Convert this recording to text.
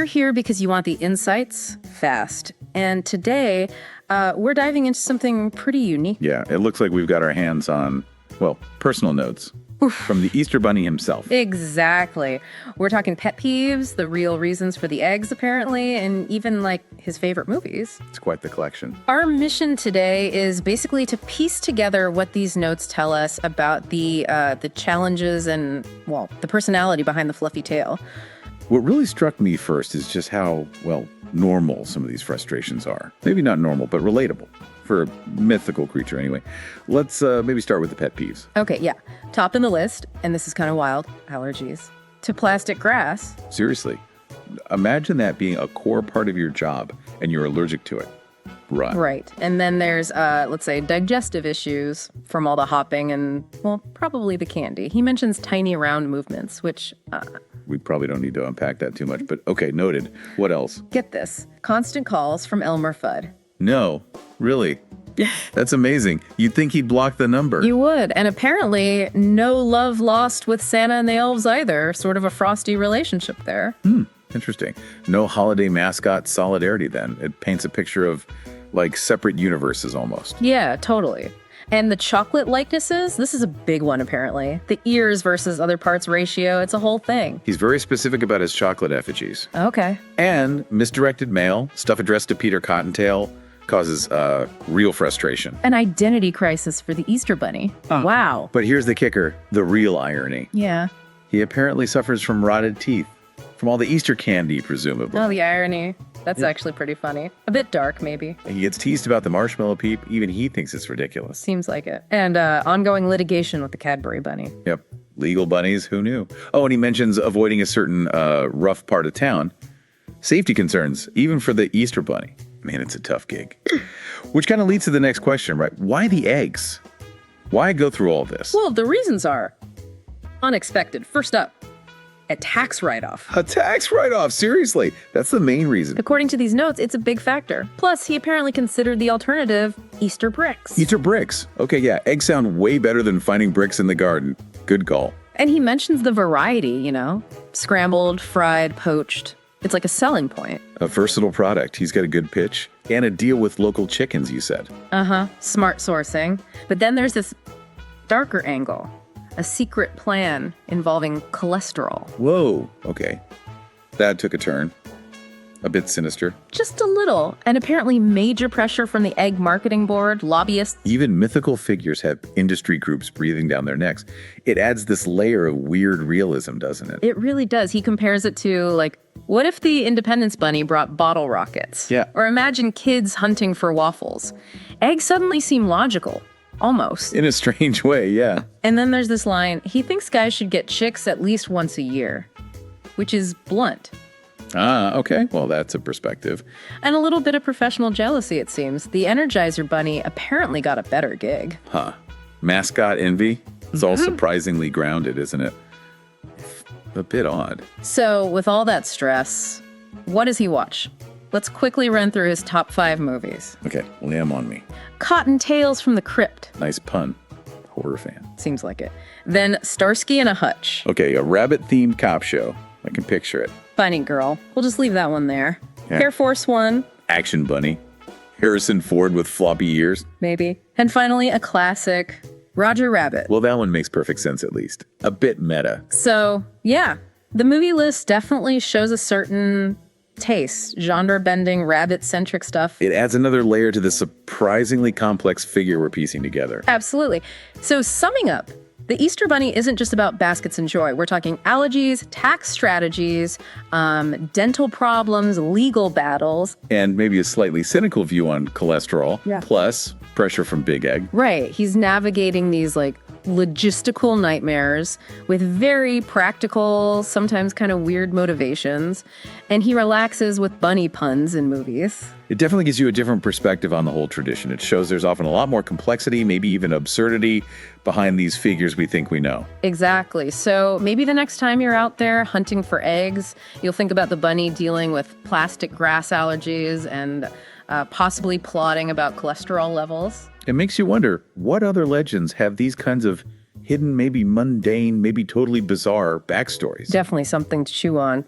You're here because you want the insights fast. And today, we're diving into something pretty unique. Yeah, it looks like we've got our hands on, well, personal notes from the Easter Bunny himself. Exactly. We're talking pet peeves, the real reasons for the eggs, apparently, and even, like, his favorite movies. It's quite the collection. Our mission today is basically to piece together what these notes tell us about the challenges and, well, the personality behind the fluffy tail. What really struck me first is just how, well, normal some of these frustrations are. Maybe not normal, but relatable. For a mythical creature, anyway. Let's maybe start with the pet peeves. Okay, yeah. Top in the list, and this is kind of wild, allergies. To plastic grass. Seriously. Imagine that being a core part of your job, and you're allergic to it. Run. Right. And then there's, let's say, digestive issues from all the hopping and, well, probably the candy. He mentions tiny round movements, which... we probably don't need to unpack that too much, but okay, noted. What else? Get this. Constant calls from Elmer Fudd. No, really? That's amazing. You'd think he'd block the number. You would. And apparently, no love lost with Santa and the elves either. Sort of a frosty relationship there. Interesting. No holiday mascot solidarity then. It paints a picture of, like, separate universes almost. Yeah, totally. And the chocolate likenesses, this is a big one apparently. The ears versus other parts ratio, it's a whole thing. He's very specific about his chocolate effigies. Okay. And misdirected mail, stuff addressed to Peter Cottontail, causes real frustration. An identity crisis for the Easter Bunny. Wow. But here's the kicker, the real irony. Yeah. He apparently suffers from rotted teeth. From all the Easter candy, presumably. Oh, the irony. That's actually pretty funny. A bit dark, maybe. And he gets teased about the marshmallow peep. Even he thinks it's ridiculous. Seems like it. And ongoing litigation with the Cadbury Bunny. Yep. Legal bunnies, who knew? Oh, and he mentions avoiding a certain rough part of town. Safety concerns, even for the Easter Bunny. Man, it's a tough gig. Which kind of leads to the next question, right? Why the eggs? Why go through all this? Well, the reasons are unexpected. First up, a tax write-off. A tax write-off, seriously. That's the main reason. According to these notes, it's a big factor. Plus, he apparently considered the alternative Easter bricks. Easter bricks. Okay, yeah, eggs sound way better than finding bricks in the garden. Good call. And he mentions the variety, you know? Scrambled, fried, poached. It's like a selling point. A versatile product. He's got a good pitch. And a deal with local chickens, you said. Uh-huh. Smart sourcing. But then there's this darker angle. A secret plan involving cholesterol. Whoa, okay. That took a turn. A bit sinister. Just a little. And apparently major pressure from the egg marketing board, lobbyists. Even mythical figures have industry groups breathing down their necks. It adds this layer of weird realism, doesn't it? It really does. He compares it to, like, what if the Independence Bunny brought bottle rockets? Yeah. Or imagine kids hunting for waffles. Eggs suddenly seem logical. Almost. In a strange way, yeah. And then there's this line, he thinks guys should get chicks at least once a year, which is blunt. Ah, okay. Well, that's a perspective. And a little bit of professional jealousy, it seems. The Energizer Bunny apparently got a better gig. Huh. Mascot envy? It's all surprisingly grounded, isn't it? A bit odd. So, with all that stress, what does he watch? Let's quickly run through his top 5 movies. Okay, lay 'em on me. Cotton Tales from the Crypt. Nice pun. Horror fan. Seems like it. Then Starsky and a Hutch. Okay, a rabbit-themed cop show. I can picture it. Bunny Girl. We'll just leave that one there. Yeah. Air Force One. Action Bunny. Harrison Ford with floppy ears. Maybe. And finally, a classic, Roger Rabbit. Well, that one makes perfect sense at least. A bit meta. So, yeah, the movie list definitely shows a certain taste, genre-bending, rabbit-centric stuff. It adds another layer to the surprisingly complex figure we're piecing together. Absolutely. So summing up, the Easter Bunny isn't just about baskets and joy. We're talking allergies, tax strategies, dental problems, legal battles. And maybe a slightly cynical view on cholesterol, Yeah. plus pressure from Big Egg. Right. He's navigating these, like, logistical nightmares with very practical, sometimes kind of weird motivations. And he relaxes with bunny puns in movies. It definitely gives you a different perspective on the whole tradition. It shows there's often a lot more complexity, maybe even absurdity, behind these figures we think we know. Exactly. So maybe the next time you're out there hunting for eggs, you'll think about the bunny dealing with plastic grass allergies and possibly plotting about cholesterol levels. It makes you wonder, what other legends have these kinds of hidden, maybe mundane, maybe totally bizarre backstories? Definitely something to chew on.